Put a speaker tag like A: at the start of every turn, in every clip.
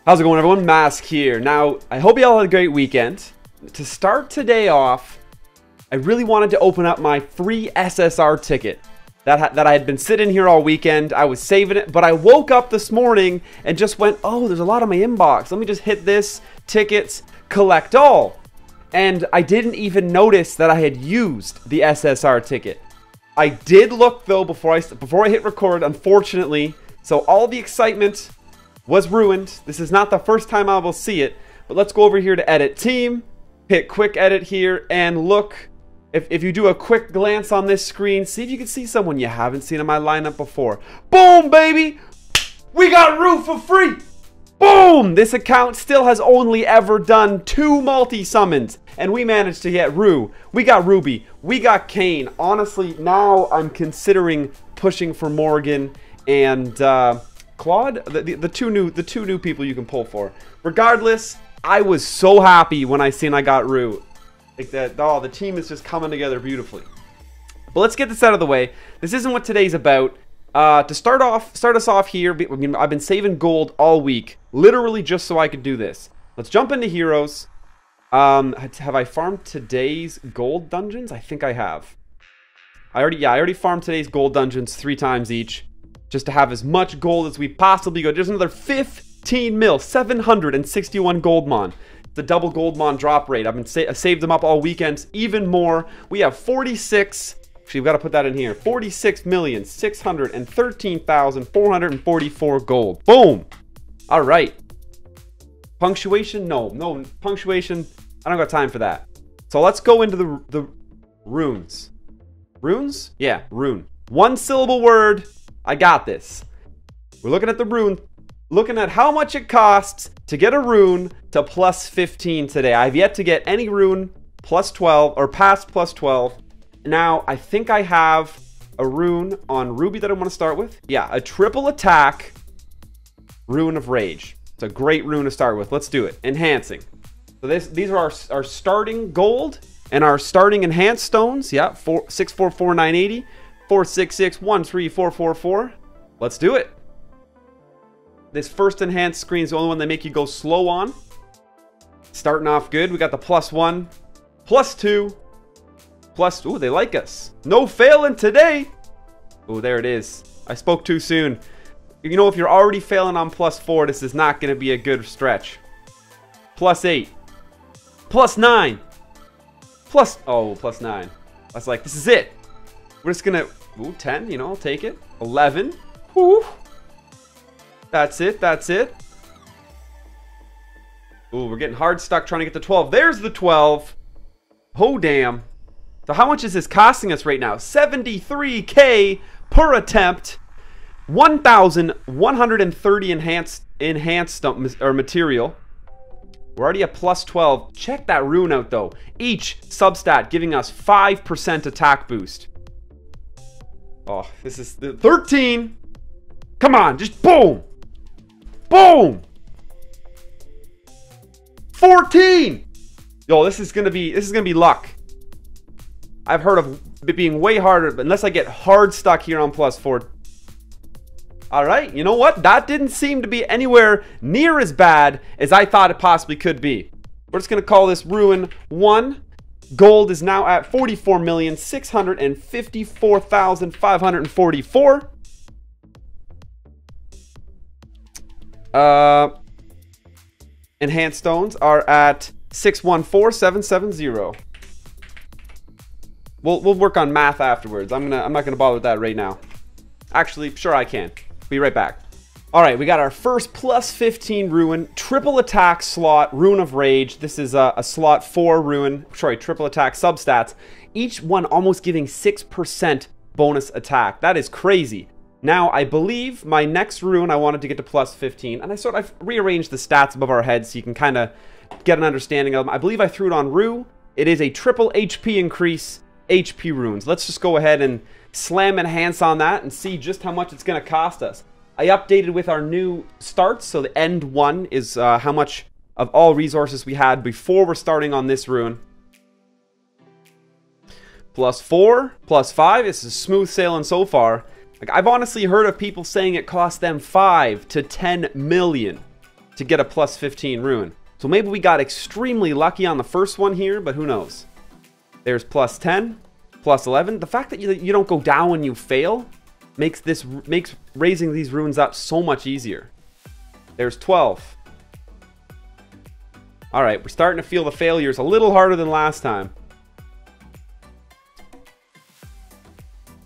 A: How's it going, everyone? Mask here. Now, I hope you all had a great weekend. To start today off, I really wanted to open up my free SSR ticket that I had been sitting here all weekend. I was saving it, but I woke up this morning and just went, oh, there's a lot on my inbox. Let me just hit this, tickets, collect all. And I didn't even notice that I had used the SSR ticket. I did look, though, before I hit record, unfortunately. So all the excitement was ruined. This is not the first time I will see it, but let's go over here to edit team, hit quick edit here, and look. If you do a quick glance on this screen, see if you can see someone you haven't seen in my lineup before. Boom, baby! We got Rue for free! Boom! This account still has only ever done 2 multi-summons, and we managed to get Rue. We got Ruby. We got Kane. Honestly, now I'm considering pushing for Morgan and Claude, the two new people you can pull for. Regardless, I was so happy when I got Rue. Like that, oh, the team is just coming together beautifully. But let's get this out of the way. This isn't what today's about. To start us off here, I mean, I've been saving gold all week, literally just so I could do this. Let's jump into heroes. Have I farmed today's gold dungeons? I think I have. I already farmed today's gold dungeons 3 times each, just to have as much gold as we possibly go. There's another 15 mil, 761 gold mon. The double gold mon drop rate. I've saved them up all weekends, even more. We have 46. Actually, we've got to put that in here. 46,613,444 gold. Boom. All right. Punctuation? No punctuation. I don't got time for that. So let's go into the runes. Runes? Yeah, rune. 1 syllable word. I got this. We're looking at the rune. Looking at how much it costs to get a rune to plus 15 today. I've yet to get any rune plus 12 or past plus 12. Now, I think I have a rune on Ruby that I want to start with. Yeah, a triple attack rune of rage. It's a great rune to start with. Let's do it. Enhancing. So these are our starting gold and our starting enhanced stones. Yeah, 644,980, 466, 13444. Let's do it. This first enhanced screen is the only one they make you go slow on. Starting off good. We got the +1, +2, plus... Ooh, they like us. No failing today. Ooh, there it is. I spoke too soon. You know, if you're already failing on +4, this is not going to be a good stretch. +8. +9. +9. I was like, this is it. We're just going to... Ooh, 10, you know, I'll take it. 11. Ooh. That's it. That's it. Ooh, we're getting hard stuck trying to get to 12. There's the 12. Oh, damn. So how much is this costing us right now? 73K per attempt. 1,130 enhanced material. We're already at +12. Check that rune out, though. Each substat giving us 5% attack boost. Oh, this is the 13. Come on, just boom. Boom! 14! Yo, this is gonna be luck. I've heard of it being way harder, but unless I get hard stuck here on +4. Alright, you know what? That didn't seem to be anywhere near as bad as I thought it possibly could be. We're just gonna call this Ruin 1. Gold is now at 44,654,544. Enhanced stones are at 614,770. We'll work on math afterwards. I'm not gonna bother with that right now. Actually, sure I can. Be right back. All right, we got our first +15 rune, triple attack slot, rune of rage. This is a slot 4 rune. Sorry, triple attack substats. Each one almost giving 6% bonus attack. That is crazy. Now, I believe my next rune, I wanted to get to +15, and I've rearranged the stats above our heads so you can kind of get an understanding of them. I believe I threw it on Rue. It is a triple HP increase HP runes. Let's just go ahead and slam enhance on that and see just how much it's going to cost us. I updated with our new starts, so the end one is how much of all resources we had before we're starting on this rune. +4, +5, this is smooth sailing so far. Like, I've honestly heard of people saying it cost them 5 to 10 million. to get a plus 15 rune. So maybe we got extremely lucky on the first one here, but who knows. There's plus 10, plus 11. The fact that you don't go down when you fail makes raising these runes up so much easier. There's 12. All right, we're starting to feel the failures a little harder than last time.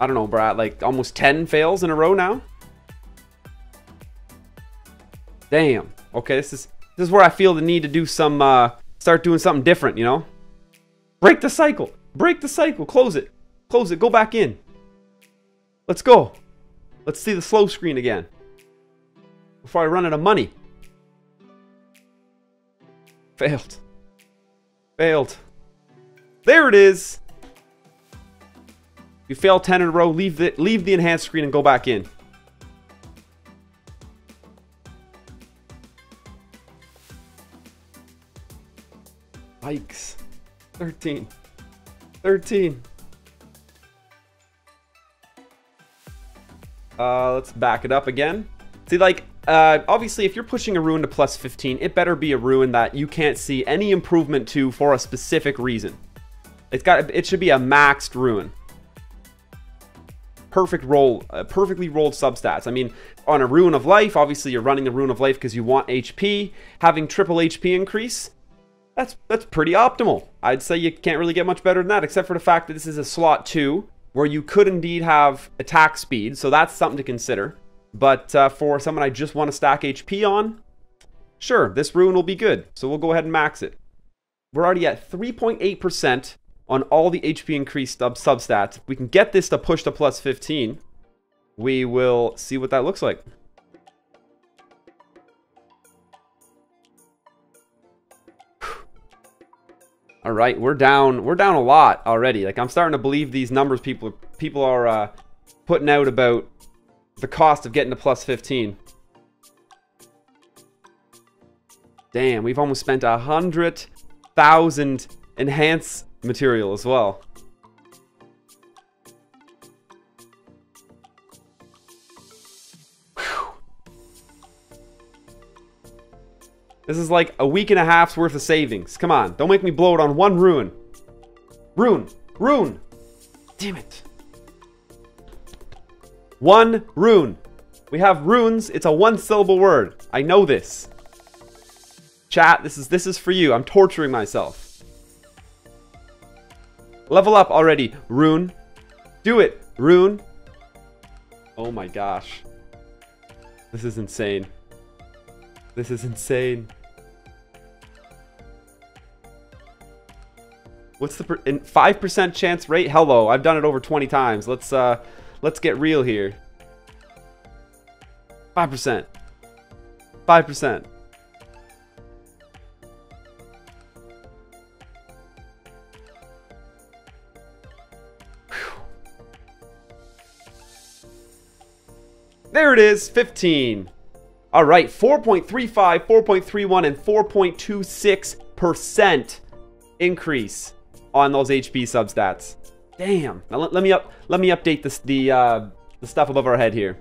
A: I don't know, Brad, like almost 10 fails in a row now. Damn. Okay, this is where I feel the need to do some start doing something different, you know? Break the cycle. Break the cycle. Close it. Close it. Go back in. Let's go. Let's see the slow screen again before I run out of money. Failed. Failed. There it is. You fail 10 in a row, leave the enhanced screen and go back in. Yikes. 13. 13. Let's back it up again. See, like, obviously, if you're pushing a rune to plus 15, it better be a rune that you can't see any improvement to for a specific reason. It should be a maxed rune. Perfect roll, perfectly rolled substats. I mean, on a Rune of Life, obviously you're running the Rune of Life because you want HP. Having triple HP increase, that's pretty optimal. I'd say you can't really get much better than that, except for the fact that this is a slot 2, where you could indeed have attack speed, so that's something to consider. But for someone I just want to stack HP on, sure, this rune will be good. So we'll go ahead and max it. We're already at 3.8%. on all the HP increased substats. If we can get this to push to plus 15, we will see what that looks like. All right, we're down a lot already. Like, I'm starting to believe these numbers people are putting out about the cost of getting to plus 15. Damn, we've almost spent 100,000 enhance material as well. Whew. This is like a week and a half's worth of savings. Come on, don't make me blow it on one rune. Rune. Damn it. One rune. We have runes. It's a one-syllable word. I know this. Chat, this is for you. I'm torturing myself. Level up already, rune. Do it, rune. Oh my gosh. This is insane. This is insane. What's the 5% chance rate? Hello, I've done it over 20 times. Let's get real here. 5%. 5%. There it is, 15. All right, 4.35, 4.31, and 4.26% increase on those HP substats. Damn. Now let me update the stuff above our head here.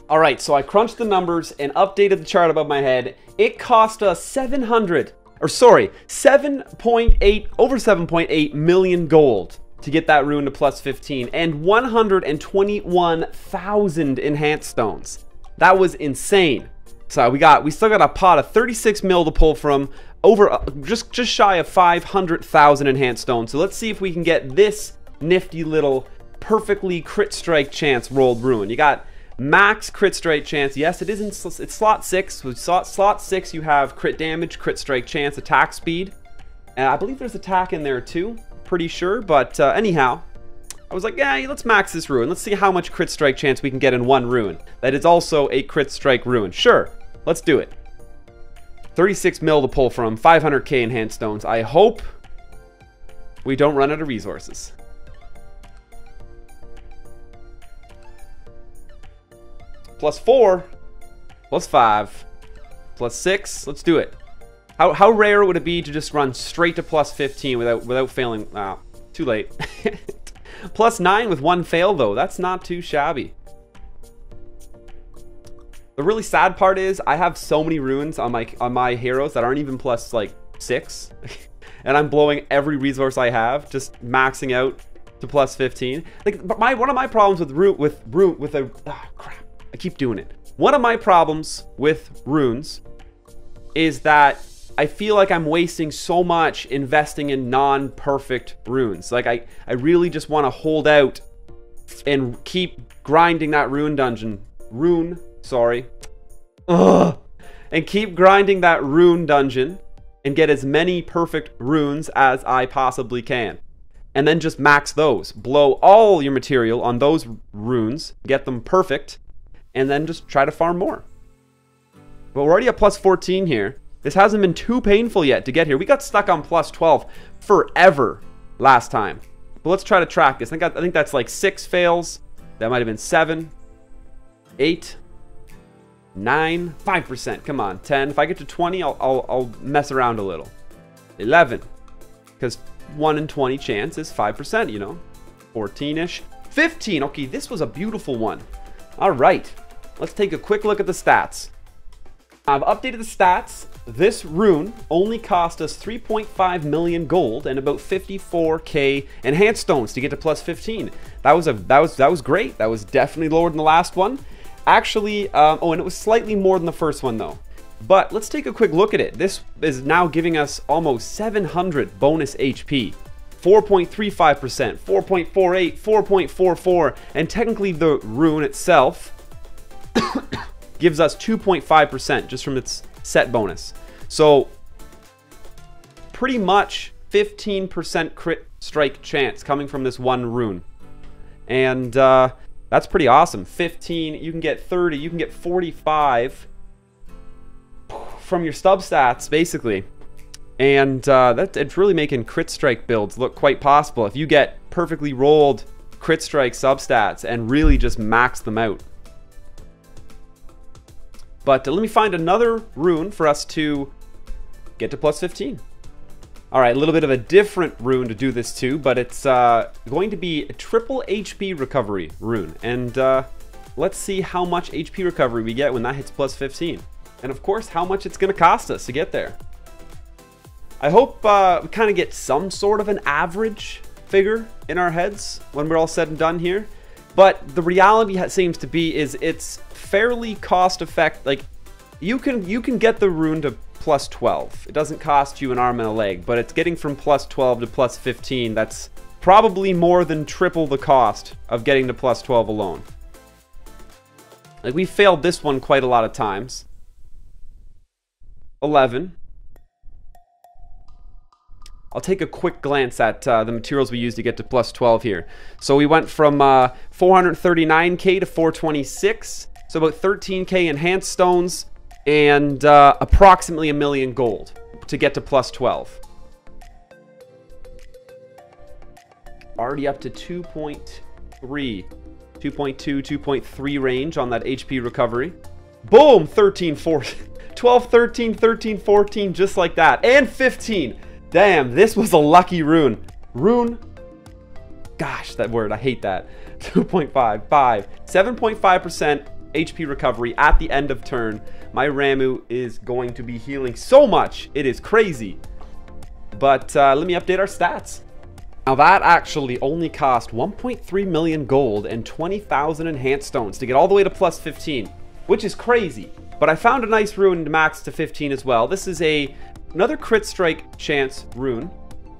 A: All right, so I crunched the numbers and updated the chart above my head. It cost us 7.8 million gold to get that rune to plus 15, and 121,000 enhanced stones. That was insane. So we still got a pot of 36 mil to pull from, over just shy of 500,000 enhanced stones. So let's see if we can get this nifty little perfectly crit strike chance rolled rune. You got max crit strike chance. Yes, it's slot 6. With slot 6 you have crit damage, crit strike chance, attack speed, and I believe there's attack in there too. Pretty sure, but anyhow, I was like, yeah, let's max this rune. Let's see how much crit strike chance we can get in one rune. That is also a crit strike rune. Sure, let's do it. 36 mil to pull from, 500k enhanced stones. I hope we don't run out of resources. Plus 4, plus 5, plus 6. Let's do it. How rare would it be to just run straight to plus 15 without failing? Wow, too late. Plus 9 with one fail though. That's not too shabby. The really sad part is I have so many runes on my heroes that aren't even plus like 6. And I'm blowing every resource I have, just maxing out to plus 15. Like one of my problems crap, I keep doing it. One of my problems with runes is that I feel like I'm wasting so much investing in non-perfect runes. Like I really just want to hold out and keep grinding that and keep grinding that rune dungeon and get as many perfect runes as I possibly can. And then just max those. Blow all your material on those runes, get them perfect, and then just try to farm more. But we're already at plus 14 here. This hasn't been too painful yet to get here. We got stuck on plus 12 forever last time. But let's try to track this. I think that's like 6 fails. That might have been 7, 8, 9, 5%. Come on, 10. If I get to 20, I'll mess around a little. 11, because 1 in 20 chance is 5%, you know. 14-ish. 15. Okay, this was a beautiful one. All right, let's take a quick look at the stats. I've updated the stats. This rune only cost us 3.5 million gold and about 54k enhanced stones to get to plus 15. That was great. That was definitely lower than the last one. Actually, oh, and it was slightly more than the first one though. But let's take a quick look at it. This is now giving us almost 700 bonus HP. 4.35%, 4.48, 4.44, and technically the rune itself gives us 2.5% just from its set bonus. So pretty much 15% crit strike chance coming from this one rune. And that's pretty awesome. 15, you can get 30, you can get 45 from your stub stats, basically. And it's really making crit strike builds look quite possible if you get perfectly rolled crit strike substats and really just max them out. But let me find another rune for us to get to plus 15. All right, a little bit of a different rune to do this to, but it's going to be a triple HP recovery rune. And let's see how much HP recovery we get when that hits plus 15. And of course, how much it's going to cost us to get there. I hope we kind of get some sort of an average figure in our heads when we're all said and done here. But the reality seems to be is it's fairly cost effective. Like you can get the rune to plus 12. It doesn't cost you an arm and a leg, but it's getting from plus 12 to plus 15. That's probably more than triple the cost of getting to plus 12 alone. Like we failed this one quite a lot of times. 11. I'll take a quick glance at the materials we used to get to plus 12 here. So we went from 439k to 426. So about 13k enhanced stones and approximately 1 million gold to get to plus 12. Already up to 2.3, 2.2, 2.3 range on that HP recovery. Boom, 13, 14, 12, 13, 13, 14, just like that. And 15. Damn, this was a lucky rune. Rune. Gosh, that word, I hate that. 2.5, 5, 7.5% HP recovery at the end of turn. My Ramu is going to be healing so much. It is crazy. But let me update our stats. Now that actually only cost 1.3 million gold and 20,000 enhanced stones to get all the way to plus 15, which is crazy. But I found a nice rune to max to 15 as well. This is another crit strike chance rune.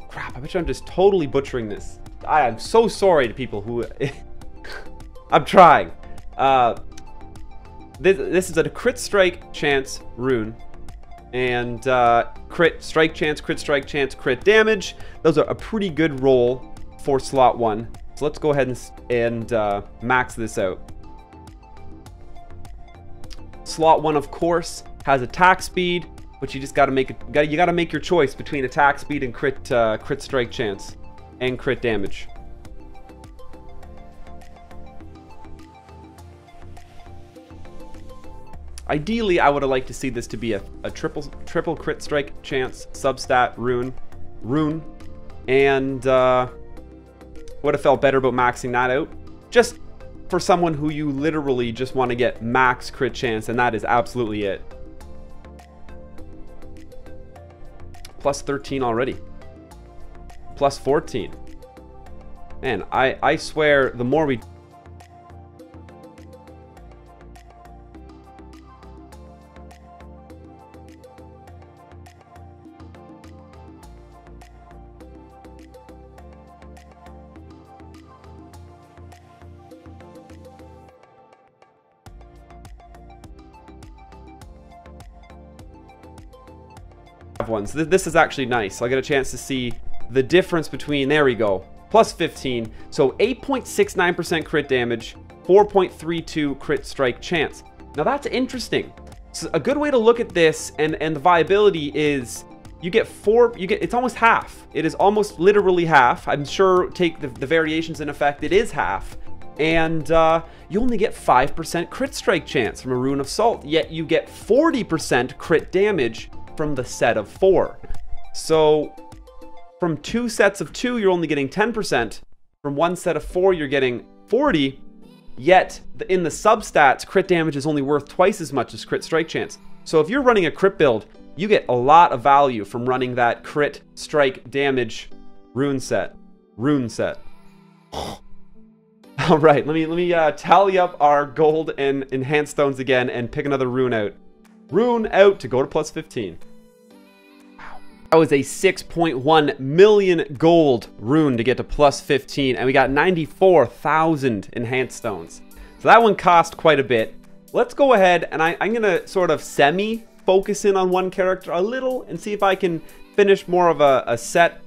A: Crap, I bet you I'm just totally butchering this. I am so sorry to people who... I'm trying. This is a crit strike chance rune. And crit strike chance, crit damage. Those are a pretty good roll for slot 1. So let's go ahead and max this out. Slot 1, of course, has attack speed, but you just gotta make your choice between attack speed and crit strike chance and crit damage. Ideally, I would have liked to see this to be a triple crit strike chance substat rune, and would have felt better about maxing that out. Just for someone who you literally just want to get max crit chance, and that is absolutely it. Plus 13 already. Plus 14. Man, I swear the more we... ones. This is actually nice. I'll get a chance to see the difference between, there we go, plus 15. So 8.69% crit damage, 4.32 crit strike chance. Now that's interesting. So a good way to look at this and the viability is it's almost half. It is almost literally half. I'm sure take the variations in effect, it is half. And you only get 5% crit strike chance from a Rune of Salt, yet you get 40% crit damage from the set of 4. So from 2 sets of 2, you're only getting 10%. From 1 set of 4, you're getting 40. Yet in the substats, crit damage is only worth twice as much as crit strike chance. So if you're running a crit build, you get a lot of value from running that crit strike damage rune set. All right, let me tally up our gold and enhanced stones again and pick another rune out. Rune out to go to plus 15. Wow. That was a 6.1 million gold rune to get to plus 15, and we got 94,000 enhanced stones. So that one cost quite a bit. Let's go ahead, and I'm going to sort of semi-focus in on one character a little and see if I can finish more of a set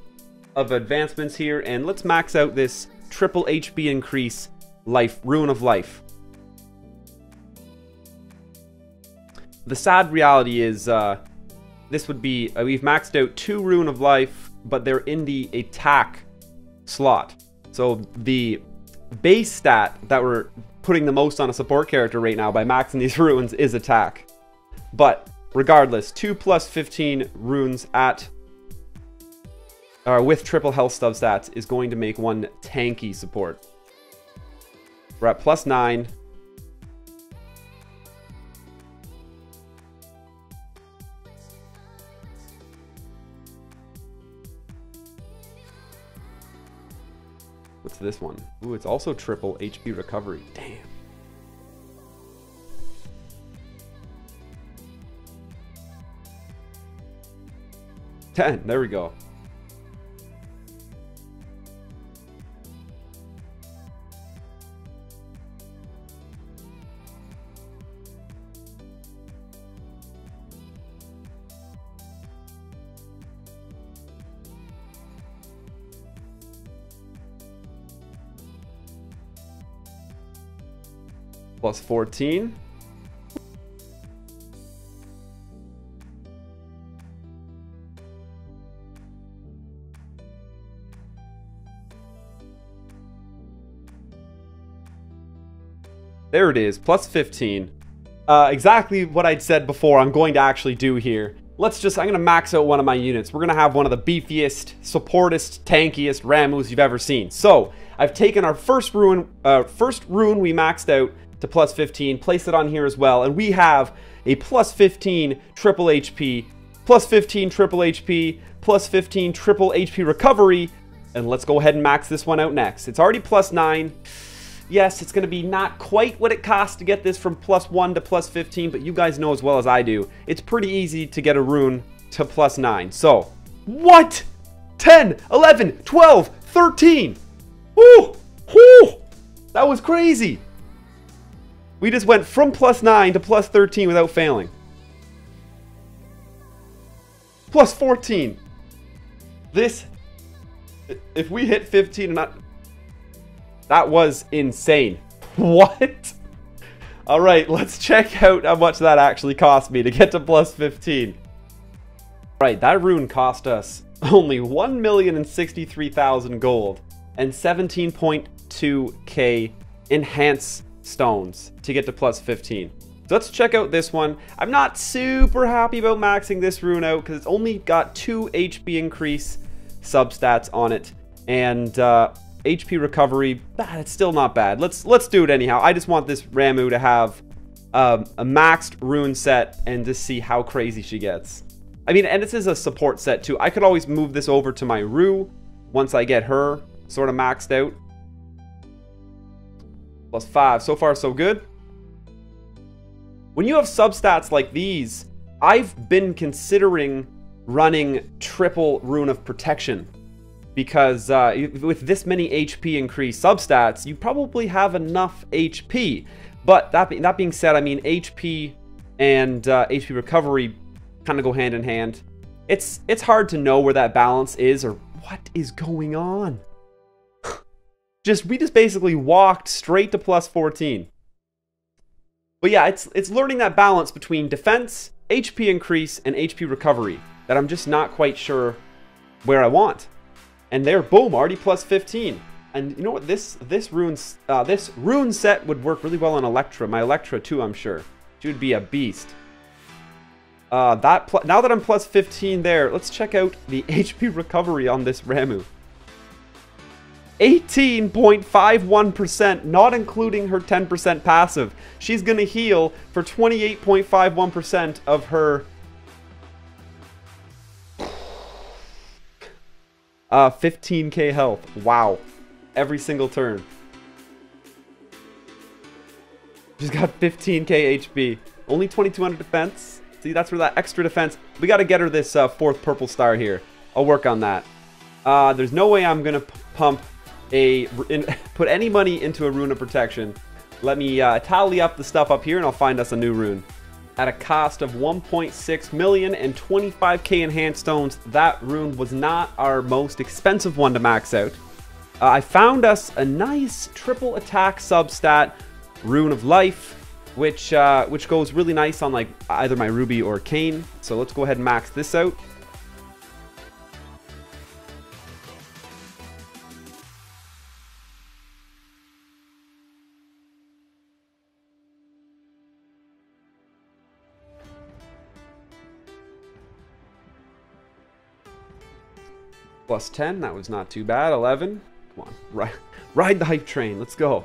A: of advancements here, and let's max out this triple HP increase Rune of Life. The sad reality is this would be, we've maxed out 2 Rune of Life, but they're in the attack slot. So the base stat that we're putting the most on a support character right now by maxing these runes is attack. But regardless, 2 plus 15 runes with triple health substats is going to make one tanky support. We're at plus 9. What's this one? Ooh, it's also triple HP recovery. Damn. There we go. Plus 14. There it is, plus 15. Exactly what I'd said before I'm going to actually do here. I'm going to max out one of my units. We're going to have one of the beefiest, supportest, tankiest Ramus you've ever seen. So, I've taken our first rune we maxed out to plus 15, place it on here as well, and we have a plus 15 triple HP, plus 15 triple HP, plus 15 triple HP recovery, and let's go ahead and max this one out next. It's already plus 9. Yes, it's going to be not quite what it costs to get this from plus 1 to plus 15, but you guys know as well as I do, it's pretty easy to get a rune to plus 9. So, what? 10, 11, 12, 13. Woo! Woo! That was crazy. We just went from plus 9 to plus 13 without failing. Plus 14. This, if we hit 15 and not... That was insane. What? All right, let's check out how much that actually cost me to get to plus 15. All right, that rune cost us only 1,063,000 gold and 17.2k enhance stones to get to plus 15. So let's check out this one. I'm not super happy about maxing this rune out because it's only got 2 HP increase substats on it, and HP recovery, it's still not bad. Let's do it anyhow. I just want this Ramu to have a maxed rune set and to see how crazy she gets. I mean, and this is a support set too. I could always move this over to my Rue once I get her sort of maxed out. +5. So far, so good. When you have substats like these, I've been considering running triple Rune of Protection. Because with this many HP increased substats, you probably have enough HP. But that being said, I mean, HP and HP recovery kind of go hand in hand. It's hard to know where that balance is or what is going on. We just basically walked straight to +14. But yeah, it's learning that balance between defense, HP increase, and HP recovery that I'm just not quite sure where I want. And there, boom, already +15. And you know what? This rune set would work really well on Electra. My Electra too, I'm sure. She would be a beast. Now that I'm +15 there, let's check out the HP recovery on this Ramu. 18.51%, not including her 10% passive. She's gonna heal for 28.51% of her 15k health. Wow. Every single turn. She's got 15k HP. Only 2200 defense. See, that's where that extra defense. We got to get her this 4th purple star here. I'll work on that. There's no way I'm going to put any money into a Rune of Protection. Let me tally up the stuff up here and I'll find us a new rune. At a cost of 1.6 million and 25k enhanced stones, that rune was not our most expensive one to max out. I found us a nice triple attack substat, Rune of Life, which goes really nice on like either my Ruby or Kayn. So let's go ahead and max this out. +10, that was not too bad. 11, come on, ride the hype train, let's go.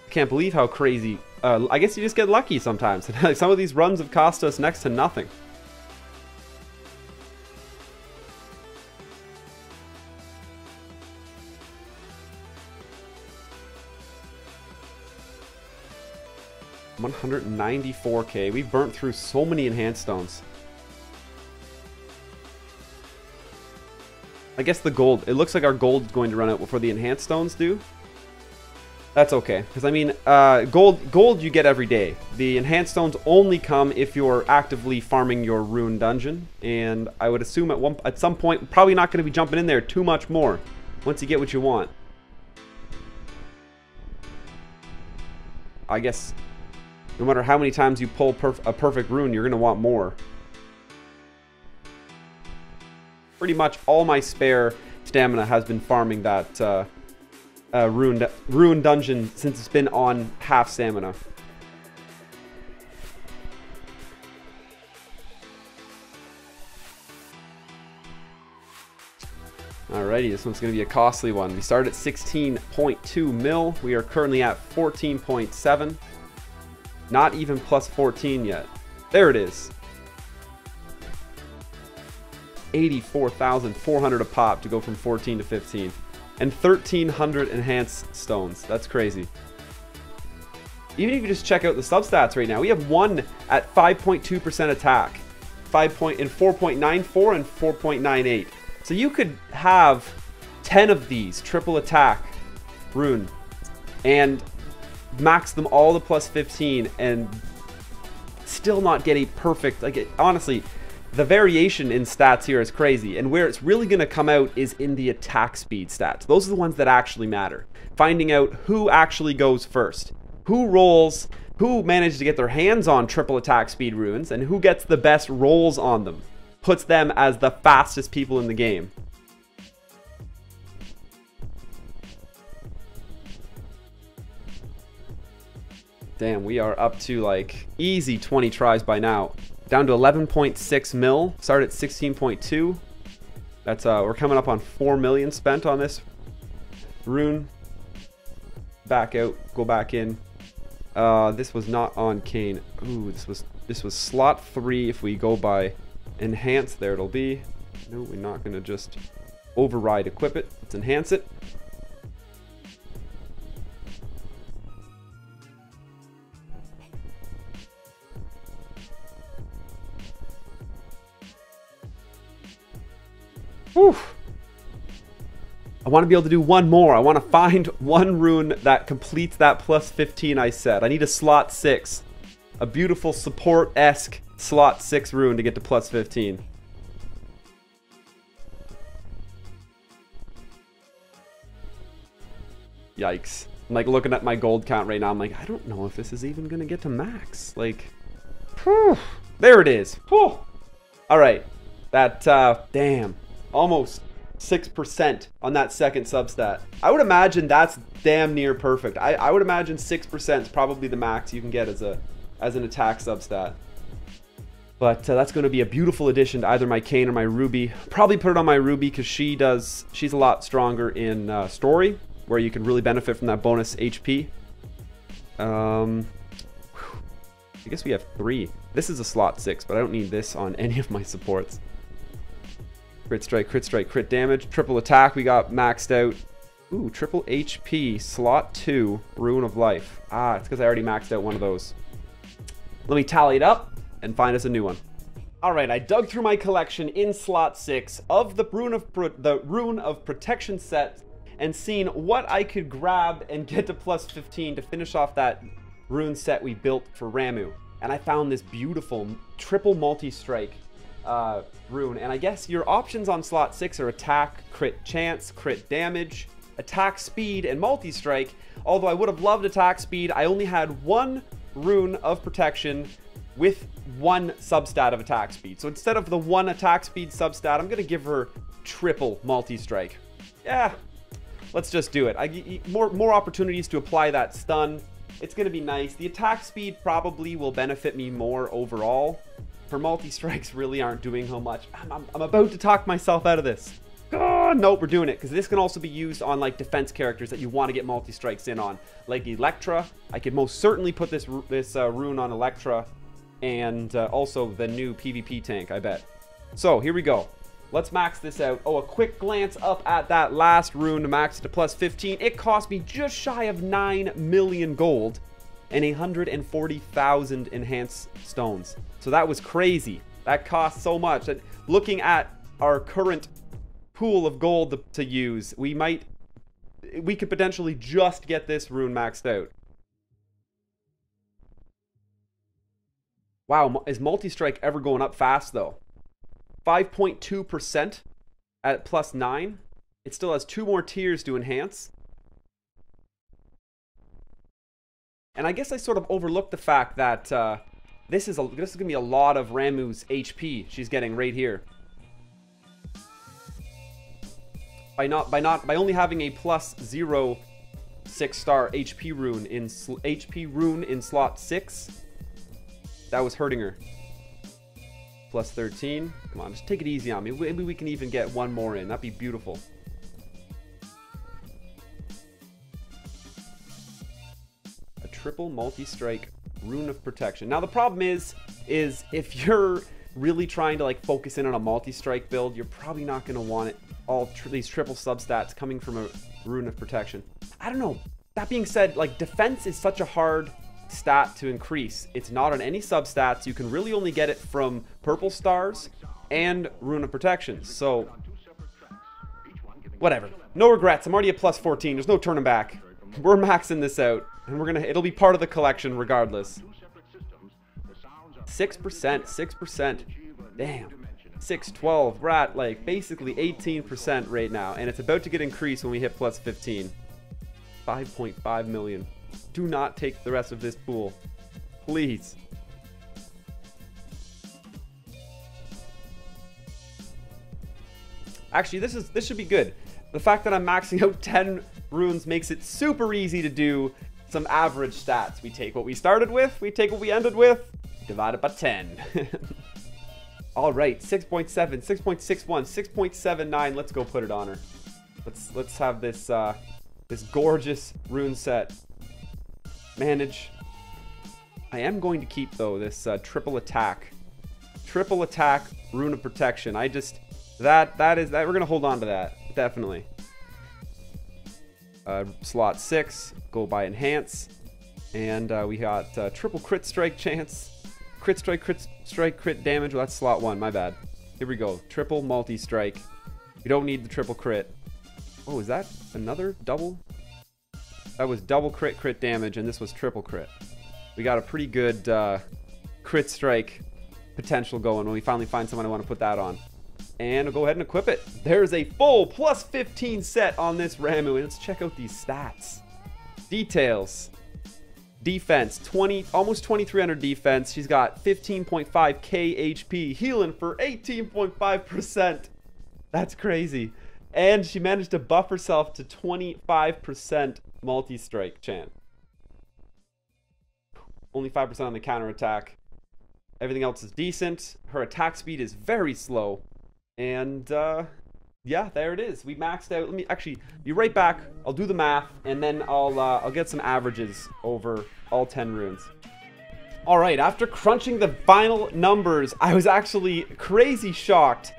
A: I can't believe how crazy, I guess you just get lucky sometimes. Some of these runs have cost us next to nothing. $194k, we've burnt through so many enhanced stones. I guess the gold. It looks like our gold is going to run out before the enhanced stones do. That's okay, because I mean, gold you get every day. The enhanced stones only come if you're actively farming your rune dungeon, and I would assume at some point, probably not going to be jumping in there too much more once you get what you want. I guess no matter how many times you pull a perfect rune, you're going to want more. Pretty much all my spare stamina has been farming that rune dungeon since it's been on half stamina. Alrighty, this one's going to be a costly one. We started at 16.2 mil. We are currently at 14.7. Not even +14 yet. There it is. 84,400 a pop to go from 14 to 15. And 1,300 enhanced stones. That's crazy. Even if you just check out the substats right now, we have one at 5.2% attack, 4.94 and 4.98. So you could have 10 of these triple attack rune and max them all to +15 and still not get a perfect, like, honestly, the variation in stats here is crazy, and where it's really going to come out is in the attack speed stats. Those are the ones that actually matter. Finding out who actually goes first, who rolls, who manages to get their hands on triple attack speed runes, and who gets the best rolls on them. Puts them as the fastest people in the game. Damn, we are up to like easy 20 tries by now. Down to 11.6 mil. Started at 16.2. That's we're coming up on 4 million spent on this Rune. Back out. Go back in. This was not on Kane. Ooh, this was slot 3. If we go by enhance, there it'll be. No, we're not gonna just override equip it. Let's enhance it. Whew. I want to be able to do one more. I want to find one rune that completes that plus 15 I said. I need a slot 6. A beautiful support-esque slot 6 rune to get to plus 15. Yikes. I'm like looking at my gold count right now. I'm like, I don't know if this is even going to get to max. Like, whew, there it is. Whew. All right. That, damn. Almost 6% on that second substat. I would imagine that's damn near perfect. I would imagine 6% is probably the max you can get as an attack substat. But that's going to be a beautiful addition to either my Kayn or my Ruby. Probably put it on my Ruby because she's a lot stronger in story, where you can really benefit from that bonus HP. I guess we have 3. This is a slot 6, but I don't need this on any of my supports. Crit strike, crit damage. Triple attack, we got maxed out. Ooh, triple HP, slot 2, Rune of Life. Ah, it's because I already maxed out one of those. Let me tally it up and find us a new one. Alright, I dug through my collection in slot 6 of the Rune of Protection set and seen what I could grab and get to plus 15 to finish off that rune set we built for Ramuh. And I found this beautiful triple multi-strike rune, and I guess your options on slot 6 are attack, crit chance, crit damage, attack speed, and multi-strike. Although I would have loved attack speed, I only had one rune of protection with one substat of attack speed. So instead of the one attack speed substat, I'm gonna give her triple multi-strike. Yeah, let's just do it. More opportunities to apply that stun. It's gonna be nice. The attack speed probably will benefit me more overall. Her multi-strikes really aren't doing how much. I'm about to talk myself out of this. Oh, nope, we're doing it. Because this can also be used on like defense characters that you want to get multi-strikes in on. Like Electra. I could most certainly put this rune on Electra. And also the new PvP tank, I bet. So, here we go. Let's max this out. Oh, a quick glance up at that last rune to max it to plus 15. It cost me just shy of 9 million gold. And 140,000 enhanced stones. So that was crazy. That cost so much that looking at our current pool of gold to use, we could potentially just get this rune maxed out. Wow, is multi-strike ever going up fast though? 5.2% at plus 9. It still has 2 more tiers to enhance. And I guess I sort of overlooked the fact that this is going to be a lot of Ramuh's HP she's getting right here. By only having a plus 0 6-star HP rune in slot 6, that was hurting her. Plus 13. Come on, just take it easy on me. Maybe we can even get one more in. That'd be beautiful. Triple multi-strike rune of protection. Now the problem is if you're really trying to like focus in on a multi-strike build, you're probably not going to want it these triple substats coming from a rune of protection. I don't know. That being said, like defense is such a hard stat to increase. It's not on any substats. You can really only get it from purple stars and rune of protection. So whatever. No regrets. I'm already at plus 14. There's no turning back. We're maxing this out. And it'll be part of the collection regardless. 6%, 6%. Damn. 6, 12. We're at like basically 18% right now. And it's about to get increased when we hit plus 15. 5.5 million. Do not take the rest of this pool. Please. Actually, this should be good. The fact that I'm maxing out 10 runes makes it super easy to do some average stats. We take what we started with, we take what we ended with, divide it by 10. All right, 6.7, 6.61, 6.79. Let's go put it on her. Let's have this this gorgeous rune set. Manage. I am going to keep, though, this triple attack. Triple attack, Rune of Protection. I just... That we're going to hold on to that. Definitely. Slot 6. Go by Enhance. And we got triple crit strike chance. Crit strike, crit damage. Well, that's slot 1. My bad. Here we go. Triple multi-strike. We don't need the triple crit. Oh, is that another double? That was double crit damage, and this was triple crit. We got a pretty good crit strike potential going when we finally find someone I want to put that on. And we'll go ahead and equip it. There's a full plus 15 set on this Ramu, and let's check out these stats. Details. Defense, almost 2300 defense. She's got 15.5k HP, healing for 18.5%. That's crazy. And she managed to buff herself to 25% multi-strike chance. Only 5% on the counterattack. Everything else is decent. Her attack speed is very slow. And yeah, there it is. We maxed out. Let me actually be right back. I'll do the math, and then I'll get some averages over all 10 runes. All right, after crunching the final numbers, I was actually crazy shocked.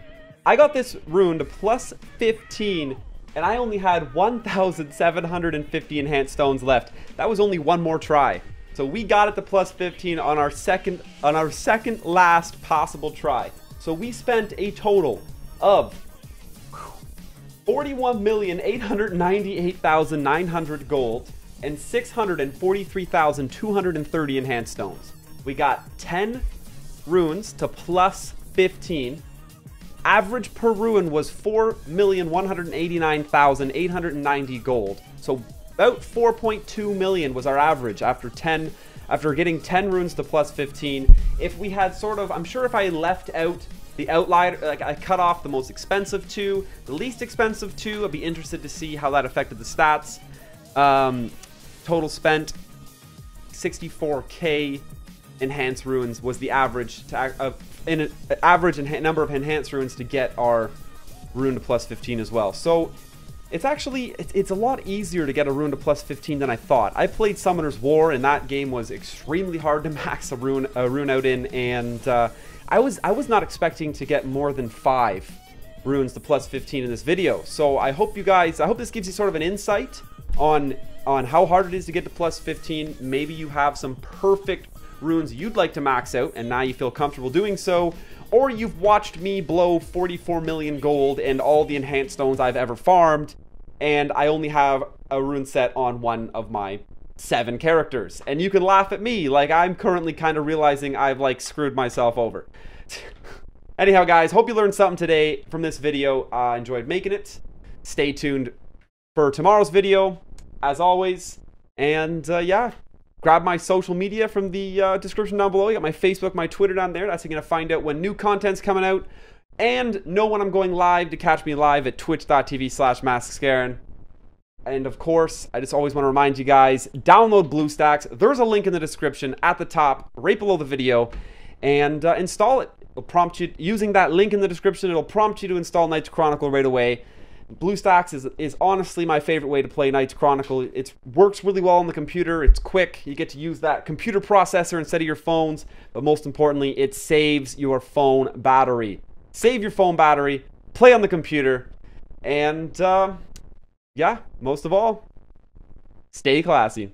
A: I got this rune to plus 15, and I only had 1,750 enhanced stones left. That was only one more try. So we got it to plus 15 on our second last possible try. So we spent a total of 41,898,900 gold and 643,230 enhanced stones. We got 10 runes to plus 15. Average per rune was 4,189,890 gold. So about 4.2 million was our average after getting 10 runes to plus 15. If we had sort of, I'm sure if I left out the outlier, like I cut off the most expensive two, the least expensive two, I'd be interested to see how that affected the stats. Total spent 64k enhanced runes was the average number of enhanced runes to get our rune to plus 15 as well. So it's actually it's a lot easier to get a rune to plus 15 than I thought. I played Summoner's War, and that game was extremely hard to max a rune out in, and I was not expecting to get more than 5 runes to plus 15 in this video. So I hope this gives you sort of an insight on how hard it is to get to plus 15. Maybe you have some perfect runes you'd like to max out, and now you feel comfortable doing so, or you've watched me blow 44 million gold and all the enhanced stones I've ever farmed, and I only have a rune set on one of my 7 characters, and you can laugh at me like I'm currently kind of realizing I've like screwed myself over. Anyhow, guys, hope you learned something today from this video. I enjoyed making it. Stay tuned for tomorrow's video, as always, and yeah, grab my social media from the description down below. You got my Facebook, my Twitter down there. That's how you're going to find out when new content's coming out, and know when I'm going live to catch me live at twitch.tv/MasKScarin. And of course, I just always want to remind you guys, download BlueStacks. There's a link in the description at the top, right below the video, and install it. It'll prompt you, using that link in the description, it'll prompt you to install Knights Chronicle right away. BlueStacks is honestly my favorite way to play Knights Chronicle. It works really well on the computer. It's quick. You get to use that computer processor instead of your phones. But most importantly, it saves your phone battery. Save your phone battery. Play on the computer. And yeah, most of all, stay classy.